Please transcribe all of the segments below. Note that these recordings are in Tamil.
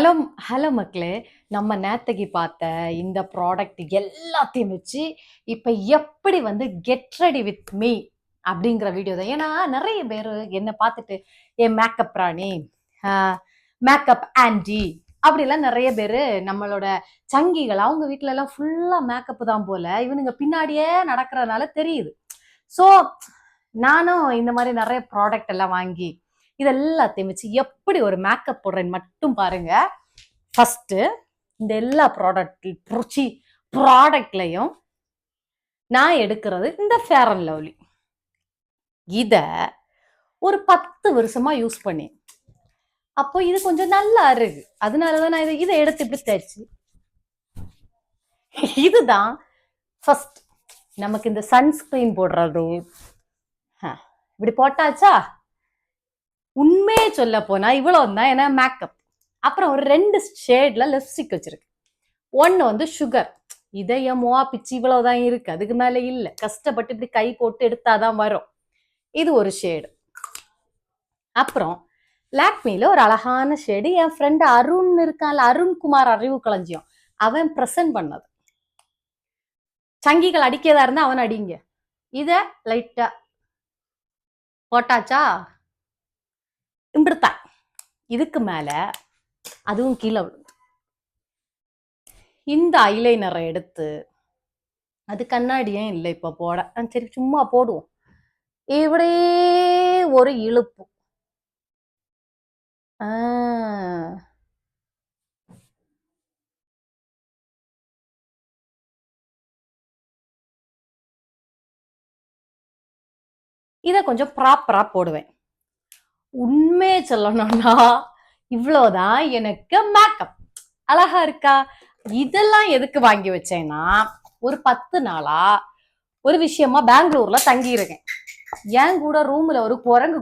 ஹலோ ஹலோ மக்களே. நம்ம நேத்தைக்கு பார்த்த இந்த ப்ராடக்ட் எல்லாத்தையும் வச்சு இப்ப எப்படி கெட் ரெடி வித் மீ அப்படிங்கிற வீடியோ தான். ஏன்னா நிறைய பேர் என்ன பார்த்துட்டு என் மேக்கப் ராணி, மேக்கப் ஆன்டி அப்படிலாம் நிறைய பேர் நம்மளோட சங்கிகள், அவங்க வீட்டுல எல்லாம் ஃபுல்லா மேக்கப் தான் போல, இவனுங்க பின்னாடியே நடக்கிறதுனால தெரியுது. ஸோ நானும் இந்த மாதிரி நிறைய ப்ராடக்ட் எல்லாம் வாங்கி இதெல்லாத்தையும் வச்சு எப்படி ஒரு மேக்கப் போடுறேன்னு மட்டும் பாருங்க. ஃபர்ஸ்ட் இந்த எல்லா ப்ராடக்ட்லையும் நான் எடுக்கிறது இந்த ஃபேர் அண்ட் லவ்லி. இத ஒரு 10 வருஷமா யூஸ் பண்ணி அப்போ இது கொஞ்சம் நல்லா இருக்கு, அதனாலதான் நான் இதை எடுத்து இப்படி தேய்ச்சி. இதுதான் ஃபர்ஸ்ட் நமக்கு இந்த சன்ஸ்கிரீன் போடுறது. இப்படி போட்டாச்சா, உண்மையே சொல்ல போனா இவ்வளவு தான். ஏன்னா மேக்கப் அப்புறம் ஒரு 2 ஷேட்ல லிப்ஸ்டிக் வச்சிருக்கு. ஒன்னு சுகர், இதயமோ பிச்சு இவ்வளவுதான் இருக்கு, அதுக்கு மேல இல்ல, கஷ்டப்பட்டு இப்படி கை போட்டு எடுத்தாதான் வரும். இது ஒரு ஷேடு. அப்புறம் லாக்மில ஒரு அழகான ஷேடு, என் ஃப்ரெண்ட் அருண் இருக்கான்ல, அருண்குமார் அறிவு களஞ்சியம், அவன் பிரசன்ட் பண்ணது. சங்கிகள் அடிக்கதா இருந்தா அவன் அடிங்க. இத லைட்டா போட்டாச்சா, இப்படித்தான். இதுக்கு மேல அதுவும் கீழே இந்த ஐலைனரை எடுத்து, அது கண்ணாடியே இல்லை இப்ப போட, சரி சும்மா போடுவோம். இப்படி ஒரு இழுப்பு. இத கொஞ்சம் ப்ராப்பரா போடுவேன். உண்மையே சொல்லணும்னா இவ்வளவுதான் எனக்கு மேக்கப். அழகா இருக்கா? இதெல்லாம் எதுக்கு வாங்கி வச்சேன்னா, ஒரு 10 நாளா ஒரு விஷயமா பெங்களூர்ல தங்கி இருக்கேன். என் கூட ரூம்ல ஒரு குரங்கு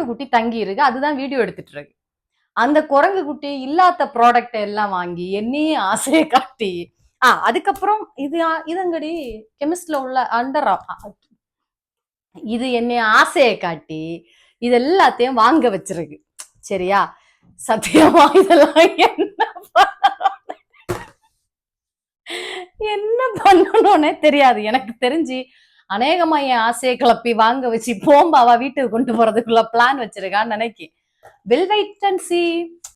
குட்டி தங்கி இருக்கு. அதுதான் வீடியோ எடுத்துட்டு இருக்கு. அந்த குரங்கு குட்டி இல்லாத ப்ராடக்ட் எல்லாம் வாங்கி என்னையே ஆசையை காட்டி, அதுக்கப்புறம் இதங்கடி கெமிஸ்ட்ல உள்ள அண்டர், இது என்னை ஆசையை காட்டி இது எல்லாத்தையும் வாங்க வச்சிருக்கு. சரியா? சத்தியமா இதெல்லாம் என்ன பண்ணணும்னே தெரியாது. எனக்கு தெரிஞ்சு அநேகமா என் ஆசையை கிளப்பி வாங்க வச்சு போம்பாவா வீட்டுக்கு கொண்டு போறதுக்குள்ள பிளான் வச்சிருக்கான்னு நினைக்கி. Will wait and sea.